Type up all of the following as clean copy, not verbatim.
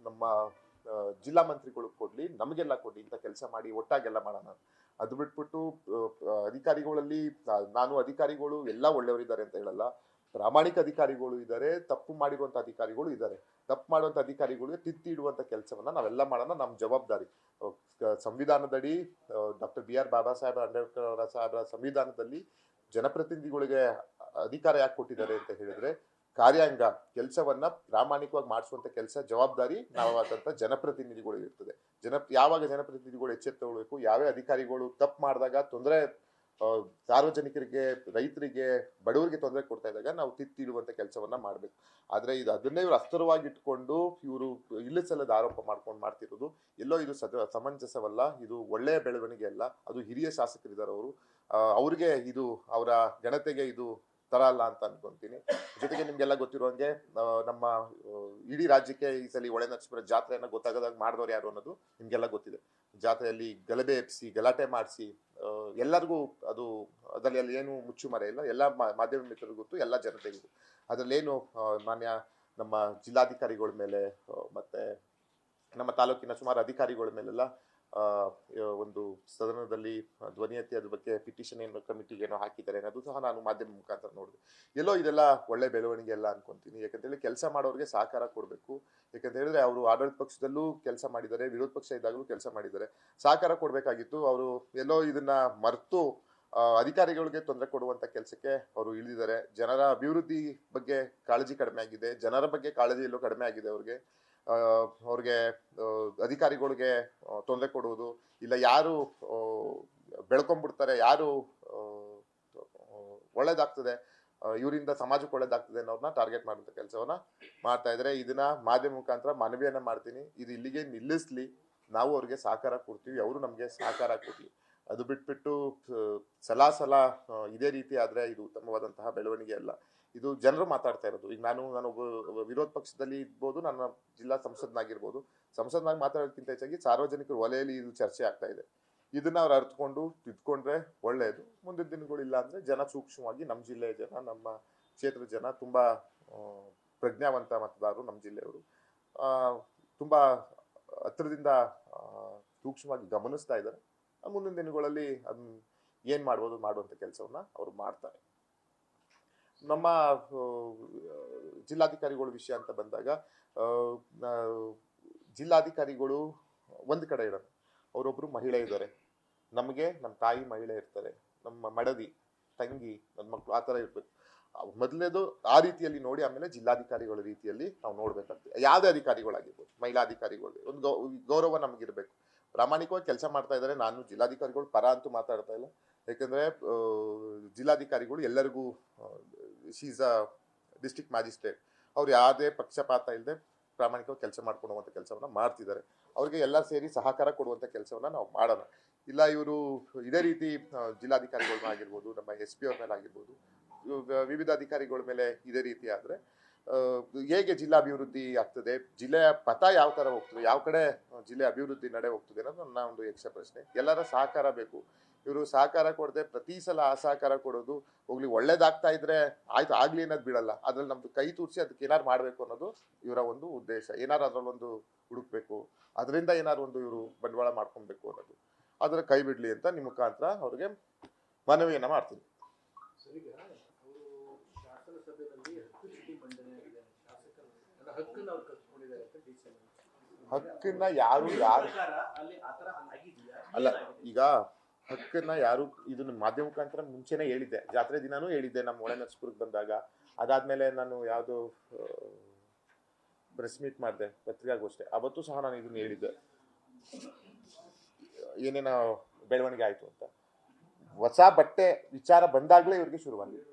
ನಮ್ಮ ಜಿಲ್ಲಾ ಮಂತ್ರಿಗಳು ಕೊಡ್ಲಿ, ನಮಗೆಲ್ಲ ಕೊಡ್ಲಿ, ಇಂಥ ಕೆಲಸ ಮಾಡಿ ಒಟ್ಟಾಗೆಲ್ಲ ಮಾಡೋಣ. ಅದು ಬಿಟ್ಬಿಟ್ಟು ಅಧಿಕಾರಿಗಳಲ್ಲಿ ನಾನು ಅಧಿಕಾರಿಗಳು ಎಲ್ಲ ಒಳ್ಳೆಯವರಿದ್ದಾರೆ ಅಂತ ಹೇಳಲ್ಲ. ಪ್ರಾಮಾಣಿಕ ಅಧಿಕಾರಿಗಳು ಇದ್ದಾರೆ, ತಪ್ಪು ಮಾಡಿರುವಂತ ಅಧಿಕಾರಿಗಳು ಇದ್ದಾರೆ. ತಪ್ಪು ಮಾಡುವಂತ ಅಧಿಕಾರಿಗಳಿಗೆ ತಿದ್ದಿ ಇಡುವಂತ ಕೆಲಸವನ್ನ ನಾವೆಲ್ಲ ಮಾಡೋಣ, ನಮ್ಮ ಜವಾಬ್ದಾರಿ. ಸಂವಿಧಾನದಡಿ ಡಾಕ್ಟರ್ BR ಬಾಬಾ ಸಾಹೇಬ್ ಅಂಬೇಡ್ಕರ್ ಅವರ ಸಾಹೇಬರ ಸಂವಿಧಾನದಲ್ಲಿ ಜನಪ್ರತಿನಿಧಿಗಳಿಗೆ ಅಧಿಕಾರ ಯಾಕೆ ಕೊಟ್ಟಿದ್ದಾರೆ ಅಂತ ಹೇಳಿದ್ರೆ, ಕಾರ್ಯಾಂಗ ಕೆಲಸವನ್ನ ಪ್ರಾಮಾಣಿಕವಾಗಿ ಮಾಡಿಸುವಂತ ಕೆಲಸ ಜವಾಬ್ದಾರಿ ನಾವಾದಂತ ಜನಪ್ರತಿನಿಧಿಗಳು ಇರ್ತದೆ. ಯಾವಾಗ ಜನಪ್ರತಿನಿಧಿಗಳು ಎಚ್ಚೆತ್ತುಕೊಳ್ಬೇಕು, ಯಾವೇ ಅಧಿಕಾರಿಗಳು ತಪ್ಪು ಮಾಡಿದಾಗ ತೊಂದರೆ ಸಾರ್ವಜನಿಕರಿಗೆ, ರೈತರಿಗೆ, ಬಡವರಿಗೆ ತೊಂದರೆ ಕೊಡ್ತಾ ಇದ್ದಾಗ ನಾವು ತಿದ್ದಿಡುವಂತ ಕೆಲಸವನ್ನ ಮಾಡ್ಬೇಕು. ಆದ್ರೆ ಅದನ್ನೇ ಇವರು ಅಸ್ತರವಾಗಿ ಇಟ್ಕೊಂಡು ಇವರು ಇಲ್ಲಿಸಲ್ಲದ ಆರೋಪ ಮಾಡ್ಕೊಂಡು ಮಾಡ್ತಿರೋದು ಎಲ್ಲೋ ಇದು ಸಮಂಜಸವಲ್ಲ. ಇದು ಒಳ್ಳೆಯ ಬೆಳವಣಿಗೆ ಅಲ್ಲ. ಅದು ಹಿರಿಯ ಶಾಸಕರಿದ್ದಾರೆ ಅವರು, ಅವ್ರಿಗೆ ಇದು ಅವರ ಘನತೆಗೆ ಇದು ತರ ಅಲ್ಲ ಅಂತ ಅನ್ಕೊಂತೀನಿ. ಜೊತೆಗೆ ನಿಮ್ಗೆಲ್ಲ ಗೊತ್ತಿರುವಂಗೆ ನಮ್ಮ ಇಡೀ ರಾಜ್ಯಕ್ಕೆ ಈ ಸಲ ಹೊಳೆನರಸೀಪುರ ಜಾತ್ರೆಯನ್ನ ಗೊತ್ತಾಗದಾಗ ಮಾಡಿದವ್ರು ಯಾರು ಅನ್ನೋದು ನಿಮ್ಗೆಲ್ಲ ಗೊತ್ತಿದೆ. ಜಾತ್ರೆಯಲ್ಲಿ ಗಲಭೆ ಎಪ್ಸಿ, ಗಲಾಟೆ ಮಾಡಿಸಿ, ಎಲ್ಲರಿಗೂ ಅದರಲ್ಲಿ ಏನು ಮುಚ್ಚುಮರೆ ಇಲ್ಲ. ಎಲ್ಲ ಮಾಧ್ಯಮ ಮಿತ್ರರಿಗೂ ಗೊತ್ತು, ಎಲ್ಲ ಜನತೆಗೂ. ಅದರಲ್ಲೇನು ಮಾನ್ಯ ನಮ್ಮ ಜಿಲ್ಲಾಧಿಕಾರಿಗಳ ಮೇಲೆ ಮತ್ತೆ ನಮ್ಮ ತಾಲೂಕಿನ ಸುಮಾರು ಅಧಿಕಾರಿಗಳ ಮೇಲೆಲ್ಲ ಒಂದು ಸದನದಲ್ಲಿ ಧ್ವನಿ ಎತ್ತಿ ಅದ್ರ ಬಗ್ಗೆ ಪಿಟಿಷನ್ ಏನೋ ಕಮಿಟಿಗೆ ಏನೋ ಹಾಕಿದ್ದಾರೆ ಅನ್ನೋದು ಸಹ ನಾನು ಮಾಧ್ಯಮ ಮುಖಾಂತರ ನೋಡಿದೆ. ಎಲ್ಲೋ ಇದೆಲ್ಲ ಒಳ್ಳೆ ಬೆಳವಣಿಗೆ ಎಲ್ಲ ಅನ್ಕೊಂತೀನಿ. ಯಾಕಂತೇಳಿ ಕೆಲಸ ಮಾಡೋರಿಗೆ ಸಹಕಾರ ಕೊಡಬೇಕು. ಯಾಕಂತ ಹೇಳಿದ್ರೆ ಅವರು ಆಡಳಿತ ಪಕ್ಷದಲ್ಲೂ ಕೆಲಸ ಮಾಡಿದ್ದಾರೆ, ವಿರೋಧ ಪಕ್ಷ ಇದ್ದಾಗಲೂ ಕೆಲಸ ಮಾಡಿದ್ದಾರೆ. ಸಹಕಾರ ಕೊಡಬೇಕಾಗಿತ್ತು. ಅವರು ಎಲ್ಲೋ ಇದನ್ನ ಮರೆತು ಅಧಿಕಾರಿಗಳಿಗೆ ತೊಂದರೆ ಕೊಡುವಂತ ಕೆಲಸಕ್ಕೆ ಅವರು ಇಳಿದಿದ್ದಾರೆ. ಜನರ ಅಭಿವೃದ್ಧಿ ಬಗ್ಗೆ ಕಾಳಜಿ ಕಡಿಮೆ ಆಗಿದೆ, ಜನರ ಬಗ್ಗೆ ಕಾಳಜಿ ಎಲ್ಲೋ ಕಡಿಮೆ ಆಗಿದೆ ಅವ್ರಿಗೆ ಅಧಿಕಾರಿಗಳಿಗೆ ತೊಂದರೆ ಕೊಡುವುದು ಇಲ್ಲ, ಯಾರು ಬೆಳ್ಕೊಂಡ್ಬಿಡ್ತಾರೆ, ಯಾರು ಒಳ್ಳೇದಾಗ್ತದೆ, ಇವರಿಂದ ಸಮಾಜಕ್ಕೆ ಒಳ್ಳೇದಾಗ್ತದೆ ಅನ್ನೋದನ್ನ ಟಾರ್ಗೆಟ್ ಮಾಡುವಂತ ಕೆಲಸವನ್ನ ಮಾಡ್ತಾ ಇದ್ದಾರೆ. ಇದನ್ನ ಮಾಧ್ಯಮ ಮುಖಾಂತರ ಮನವಿಯನ್ನ ಮಾಡ್ತೀನಿ, ಇದು ಇಲ್ಲಿಗೆ ನಿಲ್ಲಿಸ್ಲಿ. ನಾವು ಅವ್ರಿಗೆ ಸಹಕಾರ ಕೊಡ್ತೀವಿ, ಅವರು ನಮ್ಗೆ ಸಹಕಾರ ಕೊಡ್ಲಿ. ಅದು ಬಿಟ್ಬಿಟ್ಟು ಸಲ ಇದೇ ರೀತಿ ಆದ್ರೆ ಇದು ಉತ್ತಮವಾದಂತಹ ಬೆಳವಣಿಗೆ ಅಲ್ಲ. ಇದು ಜನರು ಮಾತಾಡ್ತಾ ಇರೋದು. ಈಗ ನಾನು ಒಬ್ಬ ವಿರೋಧ ಪಕ್ಷದಲ್ಲಿ ಇರ್ಬೋದು, ನನ್ನ ಜಿಲ್ಲಾ ಸಂಸದನಾಗಿರ್ಬೋದು, ಸಂಸದನಾಗಿ ಮಾತಾಡೋದಕ್ಕಿಂತ ಹೆಚ್ಚಾಗಿ ಸಾರ್ವಜನಿಕರ ವಲಯಲ್ಲಿ ಇದು ಚರ್ಚೆ ಆಗ್ತಾ ಇದೆ. ಇದನ್ನ ಅವ್ರು ಅರ್ಥಕೊಂಡು ತಿದ್ಕೊಂಡ್ರೆ ಒಳ್ಳೆಯದು. ಮುಂದಿನ ದಿನಗಳು ಇಲ್ಲ ಅಂದ್ರೆ ಜನ ಸೂಕ್ಷ್ಮವಾಗಿ, ನಮ್ಮ ಜಿಲ್ಲೆಯ ಜನ, ನಮ್ಮ ಕ್ಷೇತ್ರದ ಜನ ತುಂಬಾ ಪ್ರಜ್ಞಾವಂತ ಮತದಾರರು ನಮ್ಮ ಜಿಲ್ಲೆಯವರು, ತುಂಬಾ ಹತ್ರದಿಂದ ಸೂಕ್ಷ್ಮವಾಗಿ ಗಮನಿಸ್ತಾ ಇದ್ದಾರೆ. ಮುಂದಿನ ದಿನಗಳಲ್ಲಿ ಅದನ್ನ ಏನ್ ಮಾಡ್ಬೋದು ಮಾಡುವಂತ ಕೆಲಸವನ್ನ ಅವ್ರು ಮಾಡ್ತಾರೆ. ನಮ್ಮ ಜಿಲ್ಲಾಧಿಕಾರಿಗಳ ವಿಷಯ ಅಂತ ಬಂದಾಗ, ಜಿಲ್ಲಾಧಿಕಾರಿಗಳು ಒಂದ್ ಕಡೆ ಇಡೋಣ, ಅವರೊಬ್ರು ಮಹಿಳೆ ಇದ್ದಾರೆ, ನಮಗೆ ನಮ್ಮ ತಾಯಿ ಮಹಿಳೆ ಇರ್ತಾರೆ, ನಮ್ಮ ಮಡದಿ, ತಂಗಿ, ನನ್ನ ಮಕ್ಕಳು, ಆ ತರ ಇರ್ಬೇಕು. ಮೊದಲನೇದು ಆ ರೀತಿಯಲ್ಲಿ ನೋಡಿ, ಆಮೇಲೆ ಜಿಲ್ಲಾಧಿಕಾರಿಗಳ ರೀತಿಯಲ್ಲಿ ನಾವು ನೋಡ್ಬೇಕಾಗ್ತದೆ. ಯಾವುದೇ ಅಧಿಕಾರಿಗಳಾಗಿರ್ಬೋದು, ಮಹಿಳಾ ಅಧಿಕಾರಿಗಳು, ಒಂದು ಗೌರವ ನಮಗಿರ್ಬೇಕು. ಪ್ರಾಮಾಣಿಕವಾಗಿ ಕೆಲಸ ಮಾಡ್ತಾ ಇದ್ದಾರೆ. ನಾನು ಜಿಲ್ಲಾಧಿಕಾರಿಗಳು ಪರ ಅಂತೂ ಮಾತಾಡ್ತಾ ಇಲ್ಲ. ಯಾಕಂದ್ರೆ ಜಿಲ್ಲಾಧಿಕಾರಿಗಳು ಎಲ್ಲರಿಗೂ, she is a district magistrate, ಅವ್ರು ಯಾವುದೇ ಪಕ್ಷಪಾತ ಇಲ್ಲದೆ ಪ್ರಾಮಾಣಿಕವಾಗಿ ಕೆಲಸ ಮಾಡ್ಕೊಳ್ಳುವಂತ ಕೆಲಸವನ್ನ ಮಾಡ್ತಿದ್ದಾರೆ. ಅವ್ರಿಗೆ ಎಲ್ಲ ಸೇರಿ ಸಹಕಾರ ಕೊಡುವಂತ ಕೆಲಸವನ್ನ ನಾವು ಮಾಡೋಣ. ಇಲ್ಲ ಇವರು ಇದೇ ರೀತಿ ಜಿಲ್ಲಾಧಿಕಾರಿಗಳನ್ನಾಗಿರ್ಬೋದು, ನಮ್ಮ SP ಅವ್ರ ಮೇಲೆ ಆಗಿರ್ಬೋದು, ವಿವಿಧ ಅಧಿಕಾರಿಗಳ ಮೇಲೆ ಇದೇ ರೀತಿ ಆದ್ರೆ ಹೇಗೆ ಜಿಲ್ಲಾ ಅಭಿವೃದ್ಧಿ ಆಗ್ತದೆ, ಜಿಲ್ಲೆಯ ಪಥ ಯಾವ ತರ ಹೋಗ್ತದೆ, ಯಾವ ಕಡೆ ಜಿಲ್ಲೆ ಅಭಿವೃದ್ಧಿ ನಡೆ ಹೋಗ್ತದೆ ಅನ್ನೋದು ನನ್ನ ಒಂದು ಯಕ್ಷ ಪ್ರಶ್ನೆ. ಎಲ್ಲರ ಸಹಕಾರ ಬೇಕು. ಇವರು ಸಹಕಾರ ಕೊಡದೆ ಪ್ರತಿ ಸಲ ಅಸಹಕಾರ ಕೊಡೋದು, ಹೋಗ್ಲಿ ಒಳ್ಳೇದಾಗ್ತಾ ಇದ್ರೆ ಆಯ್ತು ಆಗ್ಲಿ ಅನ್ನೋದು ಬಿಡಲ್ಲ. ಅದ್ರಲ್ಲಿ ನಮ್ದು ಕೈ ತೂರಿಸಿ ಅದಕ್ಕೆ ಏನಾರು ಮಾಡ್ಬೇಕು ಅನ್ನೋದು ಇವರ ಒಂದು ಉದ್ದೇಶ. ಏನಾರು ಅದ್ರಲ್ಲೊಂದು ಹುಡುಕ್ಬೇಕು, ಅದರಿಂದ ಏನಾರು ಒಂದು ಇವರು ಬಂಡವಾಳ ಮಾಡ್ಕೊಬೇಕು ಅನ್ನೋದು. ಅದ್ರ ಕೈ ಬಿಡ್ಲಿ ಅಂತ ನಿಮ್ಮ ಮುಖಾಂತರ ಅವ್ರಿಗೆ ಮನವಿಯನ್ನ ಮಾಡ್ತೀನಿ. ಹಕ್ಕನ್ನ ಯಾರು ಅಲ್ಲ, ಈಗ ಹಕ್ಕನ್ನ ಯಾರು, ಇದನ್ನ ಮಾಧ್ಯಮ ಮುಖಾಂತರ ಮುಂಚೆನೆ ಹೇಳಿದ್ದೆ, ಜಾತ್ರೆ ದಿನಾನೂ ಹೇಳಿದ್ದೆ ನಮ್ಮ ಹೊಳೆನರಸೀಪುರಕ್ಕೆ ಬಂದಾಗ. ಅದಾದ್ಮೇಲೆ ನಾನು ಯಾವ್ದು ಪ್ರೆಸ್ ಮೀಟ್ ಮಾಡಿದೆ, ಪತ್ರಿಕಾಗೋಷ್ಠಿ, ಅವತ್ತು ಸಹ ನಾನು ಇದನ್ನ ಹೇಳಿದ್ದೆ, ಏನೇನೋ ಬೆಳವಣಿಗೆ ಆಯ್ತು ಅಂತ. ಹೊಸ ಬಟ್ಟೆ ವಿಚಾರ ಬಂದಾಗ್ಲೇ ಇವ್ರಿಗೆ ಶುರುವಾಗಿದೆ.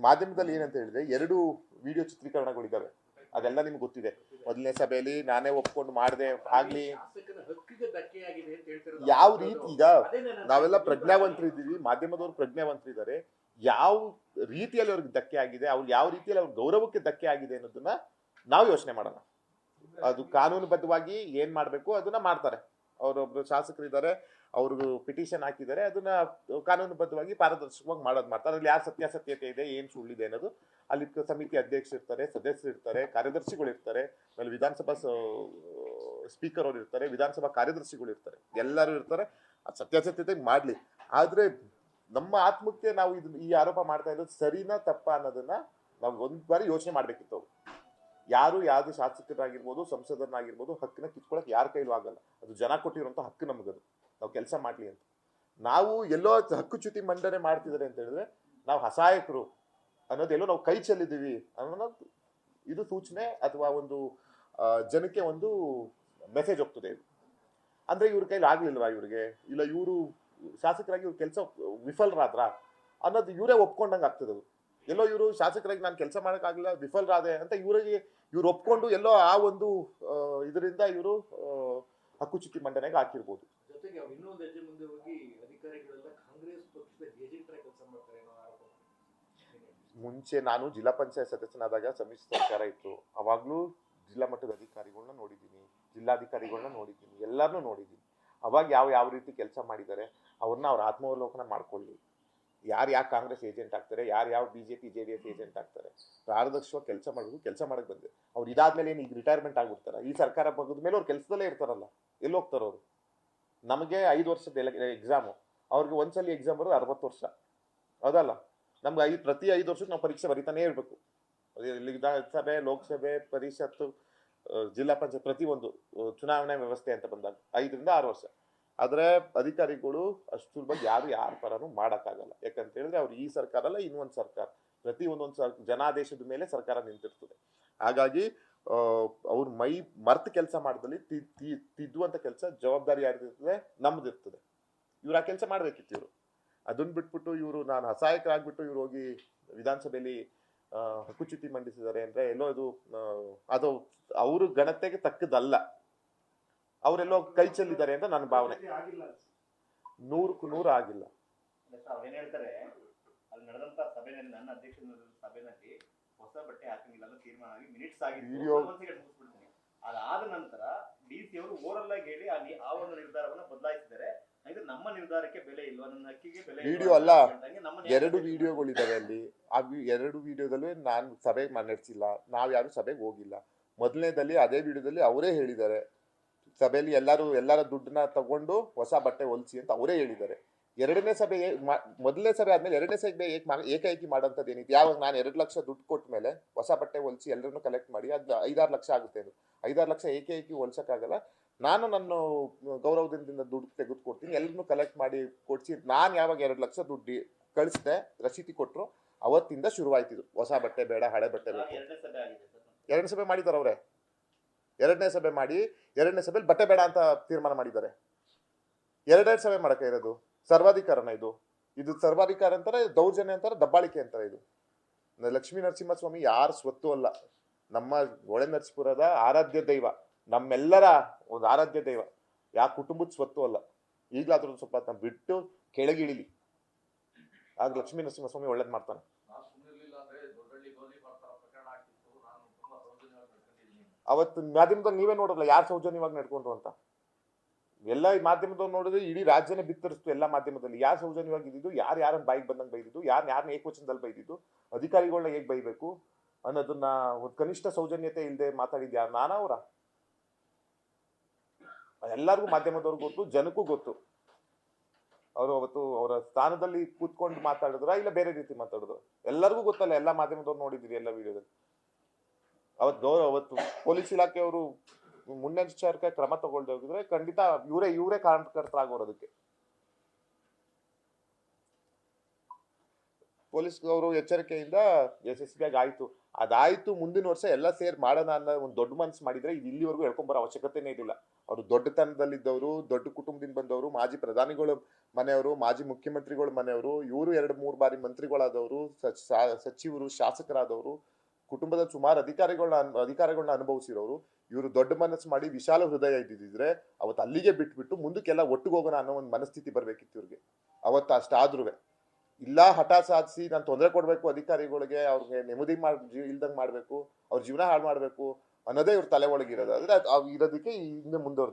ಮಾಧ್ಯಮದಲ್ಲಿ ಏನಂತ ಹೇಳಿದ್ರೆ 2 ವಿಡಿಯೋ ಚಿತ್ರೀಕರಣಗಳಿದ್ದಾವೆ, ಅದೆಲ್ಲ ನಿಮ್ಗೆ ಗೊತ್ತಿದೆ. ಮೊದಲನೇ ಸಭೆಯಲ್ಲಿ ನಾನೇ ಒಪ್ಕೊಂಡು ಮಾಡಿದೆ ಆಗ್ಲಿ. ಯಾವ ರೀತಿ, ಈಗ ನಾವೆಲ್ಲ ಪ್ರಜ್ಞಾವಂತರಿದ್ದೀವಿ, ಮಾಧ್ಯಮದವ್ರು ಪ್ರಜ್ಞಾವಂತರಿದ್ದಾರೆ, ಯಾವ ರೀತಿಯಲ್ಲಿ ಅವ್ರಿಗೆ ಧಕ್ಕೆ ಆಗಿದೆ, ಅವ್ರು ಯಾವ ರೀತಿಯಲ್ಲಿ ಅವ್ರ ಗೌರವಕ್ಕೆ ಧಕ್ಕೆ ಆಗಿದೆ ಅನ್ನೋದನ್ನ ನಾವು ಯೋಚನೆ ಮಾಡೋಣ. ಅದು ಕಾನೂನುಬದ್ಧವಾಗಿ ಏನ್ ಮಾಡ್ಬೇಕು ಅದನ್ನ ಮಾಡ್ತಾರೆ. ಅವರೊಬ್ರು ಶಾಸಕರಿದ್ದಾರೆ, ಅವ್ರಿಗೂ ಪಿಟಿಷನ್ ಹಾಕಿದ್ದಾರೆ, ಅದನ್ನ ಕಾನೂನುಬದ್ಧವಾಗಿ ಪಾರದರ್ಶಕವಾಗಿ ಮಾಡ್ತಾರೆ. ಅದ್ರಲ್ಲಿ ಯಾರು ಸತ್ಯಾಸತ್ಯತೆ ಇದೆ, ಏನ್ ಸುಳ್ಳಿದೆ ಅನ್ನೋದು ಅಲ್ಲಿ ಸಮಿತಿ ಅಧ್ಯಕ್ಷರು ಇರ್ತಾರೆ, ಸದಸ್ಯರು ಇರ್ತಾರೆ, ಕಾರ್ಯದರ್ಶಿಗಳು ಇರ್ತಾರೆ, ಆಮೇಲೆ ವಿಧಾನಸಭಾ ಸ್ಪೀಕರ್ ಅವರು ಇರ್ತಾರೆ, ವಿಧಾನಸಭಾ ಕಾರ್ಯದರ್ಶಿಗಳು ಇರ್ತಾರೆ, ಎಲ್ಲರೂ ಇರ್ತಾರೆ. ಸತ್ಯಾಸತ್ಯತೆ ಮಾಡ್ಲಿ. ಆದ್ರೆ ನಮ್ಮ ಆತ್ಮಕ್ಕೆ ನಾವು ಈ ಆರೋಪ ಮಾಡ್ತಾ ಇರೋದು ಸರಿನಾ ತಪ್ಪಾ ಅನ್ನೋದನ್ನ ನಾವು ಒಂದ್ ಬಾರಿ ಯೋಚನೆ ಮಾಡ್ಬೇಕಿತ್ತು. ಯಾವ್ದು ಶಾಸಕರಾಗಿರ್ಬೋದು, ಸಂಸದರನ್ನಾಗಿರ್ಬೋದು, ಹಕ್ಕನ್ನ ಕಿತ್ಕೊಳಕ್ ಯಾರ ಕೈಲೂ ಆಗಲ್ಲ. ಅದು ಜನ ಕೊಟ್ಟಿರುವಂತ ಹಕ್ಕು ನಮಗದು, ನಾವು ಕೆಲಸ ಮಾಡ್ಲಿ ಅಂತ. ನಾವು ಎಲ್ಲೋ ಹಕ್ಕುಚ್ಯುತಿ ಮಂಡನೆ ಮಾಡ್ತಿದ್ದಾರೆ ಅಂತ ಹೇಳಿದ್ರೆ ನಾವು ಅಸಹಾಯಕರು ಅನ್ನೋದೆಲ್ಲೋ ನಾವು ಕೈ ಚೆಲ್ಲಿದ್ದೀವಿ ಅನ್ನೋದು ಇದು ಸೂಚನೆ ಅಥವಾ ಒಂದು ಜನಕ್ಕೆ ಒಂದು ಮೆಸೇಜ್ ಹೋಗ್ತದೆ. ಇದು ಅಂದ್ರೆ ಇವ್ರ ಕೈಲಿ ಆಗ್ಲಿಲ್ವಾ ಇವ್ರಿಗೆ, ಇಲ್ಲ ಇವರು ಶಾಸಕರಾಗಿ ಇವ್ರ ಕೆಲಸ ವಿಫಲರಾದ್ರ ಅನ್ನೋದು ಇವರೇ ಒಪ್ಕೊಂಡಂಗೆ ಆಗ್ತದೆ. ಅದು ಎಲ್ಲೋ ಇವರು ಶಾಸಕರಾಗಿ ನಾನು ಕೆಲಸ ಮಾಡೋಕ್ಕಾಗಲಿಲ್ಲ, ವಿಫಲರಾದೆ ಅಂತ ಇವ್ರು ಒಪ್ಕೊಂಡು ಎಲ್ಲೋ ಆ ಒಂದು ಇದರಿಂದ ಇವರು ಹಕ್ಕುಚ್ಯುತಿ ಮಂಡನೆಗೆ ಹಾಕಿರ್ಬೋದು. ಜೊತೆಗೆ ಅವ್ರು ಇನ್ನೊಂದು ಹೆಜ್ಜೆ ಮುಂದೆ ಹೋಗಿ ಅಧಿಕಾರಿಗಳೆಲ್ಲ ಕಾಂಗ್ರೆಸ್ ಪಕ್ಷದ ಏಜೆಂಟರ ಕೆಲಸ ಮಾಡ್ತಾರೆ ಅನ್ನೋ ಆರೋಪ. ಮುಂಚೆ ನಾನು ಜಿಲ್ಲಾ ಪಂಚಾಯತ್ ಸದಸ್ಯನಾದಾಗ ಸಮ್ಮಿಶ್ರ ಸರ್ಕಾರ ಇತ್ತು, ಅವಾಗ್ಲೂ ಜಿಲ್ಲಾ ಮಟ್ಟದ ಅಧಿಕಾರಿಗಳನ್ನ ನೋಡಿದ್ದೀನಿ, ಜಿಲ್ಲಾಧಿಕಾರಿಗಳನ್ನ ನೋಡಿದ್ದೀನಿ, ಎಲ್ಲರನ್ನೂ ನೋಡಿದ್ದೀನಿ. ಅವಾಗ ಯಾವ ರೀತಿ ಕೆಲಸ ಮಾಡಿದ್ದಾರೆ ಅವ್ರನ್ನ ಅವ್ರ ಆತ್ಮಾವಲೋಕನ ಮಾಡ್ಕೊಳ್ಳಿ. ಯಾರು ಕಾಂಗ್ರೆಸ್ ಏಜೆಂಟ್ ಆಗ್ತಾರೆ, ಯಾರು ಬಿಜೆಪಿ JDS ಏಜೆಂಟ್ ಆಗ್ತಾರೆ, ಪಾರದರ್ಶಕವಾಗಿ ಕೆಲಸ ಮಾಡಬೇಕು. ಕೆಲಸ ಮಾಡಕ್ ಬಂದೆ ಅವ್ರು ಇದಾದ್ಮೇಲೆ ಏನು ಈಗ ರಿಟೈರ್ಮೆಂಟ್ ಆಗ್ಬಿಡ್ತಾರ? ಈ ಸರ್ಕಾರ ಬಗ್ಗದ ಮೇಲೆ ಅವ್ರು ಕೆಲಸದಲ್ಲೇ ಇರ್ತಾರಲ್ಲ, ಎಲ್ಲಿ ಹೋಗ್ತಾರ ಅವರು? ನಮಗೆ 5 ವರ್ಷದ ಎಕ್ಸಾಮು, ಅವ್ರಿಗೆ ಒಂದ್ಸಲಿ ಎಕ್ಸಾಮ್ ಬರೋದು 60 ವರ್ಷ, ಹೌದಲ್ಲ? ನಮ್ಗೆ ಪ್ರತಿ 5 ವರ್ಷಕ್ಕೆ ನಾವು ಪರೀಕ್ಷೆ ಬರೀತಾನೆ ಇರಬೇಕು. ವಿಧಾನಸಭೆ, ಲೋಕಸಭೆ, ಪರಿಷತ್ತು, ಜಿಲ್ಲಾ ಪಂಚಾಯತ್, ಪ್ರತಿಯೊಂದು ಚುನಾವಣೆ ವ್ಯವಸ್ಥೆ ಅಂತ ಬಂದಾಗ 5 ರಿಂದ 6 ವರ್ಷ. ಆದ್ರೆ ಅಧಿಕಾರಿಗಳು ಅಷ್ಟು ಸುಲಭವಾಗಿ ಯಾರ ಪರನೂ ಮಾಡಕ್ಕಾಗಲ್ಲ. ಯಾಕಂತ ಹೇಳಿದ್ರೆ ಅವ್ರು ಈ ಸರ್ಕಾರ ಅಲ್ಲ, ಇನ್ನೊಂದು ಸರ್ಕಾರ, ಪ್ರತಿ ಒಂದೊಂದು ಜನಾದೇಶದ ಮೇಲೆ ಸರ್ಕಾರ ನಿಂತಿರ್ತದೆ. ಹಾಗಾಗಿ ಅವ್ರ ಮೈ ಮರ್ತ್ ಕೆಲಸ ಮಾಡಿದಲ್ಲಿ ತಿದ್ದುವಂತ ಕೆಲಸ ಜವಾಬ್ದಾರಿ ಯಾರಿರ್ತದೆ, ನಮ್ದಿರ್ತದೆ. ಇವ್ರು ಆ ಕೆಲಸ ಮಾಡ್ಬೇಕಿತ್ತು. ಇವರು ಅದನ್ನ ಬಿಟ್ಬಿಟ್ಟು ಇವರು ನಾನು ಅಸಹಾಯಕರಾಗ್ಬಿಟ್ಟು ಇವ್ರು ಹೋಗಿ ವಿಧಾನಸಭೆಯಲ್ಲಿ ಹಕ್ಕುಚ್ಯುತಿ ಮಂಡಿಸಿದ್ದಾರೆ ಅಂದ್ರೆ ಎಲ್ಲೋ ಅದು ಅವ್ರ ಘನತೆಗೆ ತಕ್ಕದಲ್ಲ. ಅವರೆಲ್ಲೋ ಕೈ ಚೆಲ್ಲಿದ್ದಾರೆ ಅಂತ ನನ್ನ ಭಾವನೆ. 100ಕ್ಕೂ 100 ಆಗಿಲ್ಲ. ಅವ್ರೇನ್ ಹೇಳ್ತಾರೆ, ಅಲ್ಲಿ ನಡೆದಂತ ಸಭೆಯಲ್ಲಿ, ನನ್ನ ಅಧ್ಯಕ್ಷನ ಸಭೆಯಲ್ಲಿ ಹೊಸ ಬಟ್ಟೆ ಹಾಕಂಗಿಲ್ಲ ಅನ್ನೋ ತೀರ್ಮಾನ ಆಗಿ ಮಿನಿಟ್ಸ್ ಆಗಿದ್ದು. ಅದಾದ ನಂತರ DC ಅವರು ಓರಲ್ ಆಗಿ ಹೇಳಿ ಆ ಒಂದು ನಿರ್ಧಾರವನ್ನ ಬದಲಾಯಿಸಿದ್ದಾರೆ. ಇದು ನಮ್ಮ ನಿರ್ಧಾರಕ್ಕೆ ಬೆಲೆ ಇಲ್ವಾ, ನನ್ನ ಹಕ್ಕಿಗೆ ಬೆಲೆ ವಿಡಿಯೋ ಅಲ್ಲ, 2 ವಿಡಿಯೋಗಳಿದಾವೆ ಅಲ್ಲಿ. ಆ 2 ವಿಡಿಯೋದಲ್ಲೂ ನಾನು ಸಭೆಗೆ ನಡೆಸಿಲ್ಲ, ನಾವ್ ಯಾರು ಸಭೆಗೆ ಹೋಗಿಲ್ಲ. ಮೊದಲನೇದಲ್ಲಿ ಅದೇ ವಿಡಿಯೋದಲ್ಲಿ ಅವರೇ ಹೇಳಿದ್ದಾರೆ, ಸಭೆಯಲ್ಲಿ ಎಲ್ಲರ ದುಡ್ಡನ್ನ ತಗೊಂಡು ಹೊಸ ಬಟ್ಟೆ ಹೊಲಿಸಿ ಅಂತ ಅವರೇ ಹೇಳಿದ್ದಾರೆ. ಎರಡನೇ ಸಭೆ, ಮೊದಲನೇ ಸಭೆ ಆದ್ಮೇಲೆ ಎರಡನೇ ಸಭೆ ಏಕಾಏಕಿ ಮಾಡೋಂಥದ್ದು ಏನಿತ್ತು? ಯಾವಾಗ ನಾನು 2 ಲಕ್ಷ ದುಡ್ಡು ಕೊಟ್ಟ ಮೇಲೆ ಹೊಸ ಬಟ್ಟೆ ಹೊಲಿಸಿ ಎಲ್ಲರನ್ನು ಕಲೆಕ್ಟ್ ಮಾಡಿ ಅದು 5-6 ಲಕ್ಷ ಆಗುತ್ತೆ. ಅದು 5-6 ಲಕ್ಷ ಏಕಾಏಕಿ ಹೊಲ್ಸಕ್ಕಾಗಲ್ಲ. ನಾನು ನನ್ನ ಗೌರವದಿಂದ ದುಡ್ಡು ತೆಗೆದುಕೊಡ್ತೀನಿ, ಎಲ್ಲರನ್ನು ಕಲೆಕ್ಟ್ ಮಾಡಿ ಕೊಡ್ಸಿ. ನಾನು ಯಾವಾಗ 2 ಲಕ್ಷ ದುಡ್ಡು ಕಳಿಸ್ದೆ, ರಸೀತಿ ಕೊಟ್ಟರು, ಅವತ್ತಿಂದ ಶುರುವಾಯ್ತಿದ್ದು ಹೊಸ ಬಟ್ಟೆ ಬೇಡ, ಹಳೆ ಬಟ್ಟೆ ಬೇಕು. 2 ಸಭೆ ಮಾಡಿದ್ದಾರೆ ಅವರೇ. 2ನೇ ಸಭೆ ಮಾಡಿ 2ನೇ ಸಭೆಯಲ್ಲಿ ಬಟ್ಟೆ ಬೇಡ ಅಂತ ತೀರ್ಮಾನ ಮಾಡಿದ್ದಾರೆ. 2 ಸಭೆ ಮಾಡಕ್ಕೆ ಇರೋದು ಸರ್ವಾಧಿಕಾರನ? ಇದು ಸರ್ವಾಧಿಕಾರ ಅಂತಾರೆ, ದೌರ್ಜನ್ಯ ಅಂತಾರೆ, ದಬ್ಬಾಳಿಕೆ ಅಂತಾರೆ. ಇದು ಲಕ್ಷ್ಮೀ ನರಸಿಂಹಸ್ವಾಮಿ ಯಾರ ಸ್ವತ್ತು ಅಲ್ಲ, ನಮ್ಮ ಹೊಳೆ ನರಸೀಪುರದ ಆರಾಧ್ಯ ದೈವ, ನಮ್ಮೆಲ್ಲರ ಒಂದು ಆರಾಧ್ಯ ದೈವ, ಯಾವ ಕುಟುಂಬದ ಸ್ವತ್ತು ಅಲ್ಲ. ಈಗಲಾದ್ರೂ ಸ್ವಲ್ಪ ಅದನ್ನ ಬಿಟ್ಟು ಕೆಳಗಿಳಿಲಿ, ಆಗ ಲಕ್ಷ್ಮೀ ನರಸಿಂಹಸ್ವಾಮಿ ಒಳ್ಳೇದ್ ಮಾಡ್ತಾನೆ. ಅವತ್ತು ಮಾಧ್ಯಮದಲ್ಲಿ ನೀವೇ ನೋಡಲ್ಲ ಯಾರು ಸೌಜನ್ಯವಾಗಿ ನಡ್ಕೊಂಡ್ರು ಅಂತ. ಎಲ್ಲ ಮಾಧ್ಯಮದವ್ರು ನೋಡಿದ್ರೆ ಇಡೀ ರಾಜ್ಯನೇ ಬಿತ್ತರಿಸ್ತು. ಎಲ್ಲ ಮಾಧ್ಯಮದಲ್ಲಿ ಯಾರು ಸೌಜನ್ಯವಾಗಿ ಇದ್ದಿದ್ದು, ಯಾರನ್ನ ಬಾಯಿಗೆ ಬಂದಂಗೆ ಬೈದಿದ್ದು, ಯಾರನ್ನ ಏಕವಚನದಲ್ಲಿ ಬೈದಿದ್ದು, ಅಧಿಕಾರಿಗಳನ್ನ ಹೇಗೆ ಬೈಬೇಕು ಅನ್ನೋದನ್ನ ಒಂದು ಕನಿಷ್ಠ ಸೌಜನ್ಯತೆ ಇಲ್ಲದೆ ಮಾತಾಡಿದ್ ಯಾರು? ನಾನವರ ಎಲ್ಲರಿಗೂ ಮಾಧ್ಯಮದವ್ರಿಗೂ ಗೊತ್ತು, ಜನಕ್ಕೂ ಗೊತ್ತು. ಅವರು ಅವತ್ತು ಅವರ ಸ್ಥಾನದಲ್ಲಿ ಕೂತ್ಕೊಂಡು ಮಾತಾಡಿದ್ರ ಇಲ್ಲ ಬೇರೆ ರೀತಿ ಮಾತಾಡಿದ್ರು, ಎಲ್ಲರಿಗೂ ಗೊತ್ತಲ್ಲ. ಎಲ್ಲ ಮಾಧ್ಯಮದವ್ರು ನೋಡಿದಿರಿ ಎಲ್ಲ ವಿಡಿಯೋದಲ್ಲಿ. ಅವತ್ತು ಪೊಲೀಸ್ ಇಲಾಖೆಯವರು ಮುನ್ನೆಚ್ಚರಿಕೆ ಕ್ರಮ ತಗೊಳ್ದೆ ಹೋಗಿದ್ರೆ ಖಂಡಿತ ಇವರೇ ಕಾರಣಕರ್ತರಾಗೋದಕ್ಕೆ. ಪೊಲೀಸ್ ಅವರು ಎಚ್ಚರಿಕೆಯಿಂದ ಯಶಸ್ವಿಯಾಗಿ ಆಯ್ತು. ಅದಾಯ್ತು, ಮುಂದಿನ ವರ್ಷ ಎಲ್ಲ ಸೇರ್ ಮಾಡೋಣ ಅನ್ನೋ ಒಂದು ದೊಡ್ಡ ಮನಸ್ಸು ಮಾಡಿದ್ರೆ ಇದು ಇಲ್ಲಿವರೆಗೂ ಹೇಳ್ಕೊಂಬರೋ ಅವಶ್ಯಕತೆನೇ ಇರಲಿಲ್ಲ. ಅವರು ದೊಡ್ಡತನದಲ್ಲಿದ್ದವರು, ದೊಡ್ಡ ಕುಟುಂಬದಿಂದ ಬಂದವರು, ಮಾಜಿ ಪ್ರಧಾನಿಗಳು ಮನೆಯವರು, ಮಾಜಿ ಮುಖ್ಯಮಂತ್ರಿಗಳ ಮನೆಯವರು, ಇವರು 2-3 ಬಾರಿ ಮಂತ್ರಿಗಳಾದವರು, ಸಚಿವರು, ಶಾಸಕರಾದವರು, ಕುಟುಂಬದ ಸುಮಾರು ಅಧಿಕಾರಗಳನ್ನ ಅನುಭವಿಸಿರೋರು. ಇವರು ದೊಡ್ಡ ಮನಸ್ಸು ಮಾಡಿ ವಿಶಾಲ ಹೃದಯ ಇದ್ದಿದ್ರೆ ಅವತ್ತು ಅಲ್ಲಿಗೆ ಬಿಟ್ಬಿಟ್ಟು ಮುಂದಕ್ಕೆಲ್ಲ ಒಟ್ಟಿಗೆ ಹೋಗೋಣ ಅನ್ನೋ ಒಂದು ಮನಸ್ಥಿತಿ ಬರ್ಬೇಕಿತ್ತು ಇವ್ರಿಗೆ. ಅವತ್ತು ಅಷ್ಟಾದ್ರೂ ಇಲ್ಲ, ಹಠ ಸಾಧಿಸಿ ನಾನು ತೊಂದರೆ ಕೊಡ್ಬೇಕು ಅಧಿಕಾರಿಗಳಿಗೆ, ಅವ್ರಿಗೆ ನೆಮ್ಮದಿ ಇಲ್ದಂಗೆ ಮಾಡ್ಬೇಕು, ಅವ್ರ ಜೀವನ ಹಾಳು ಮಾಡ್ಬೇಕು ಅನ್ನೋದೇ ಇವ್ರ ತಲೆ ಒಳಗಿರೋದು. ಆದ್ರೆ ಇರೋದಕ್ಕೆ ಹಿಂದೆ ಮುಂದುವರೆದು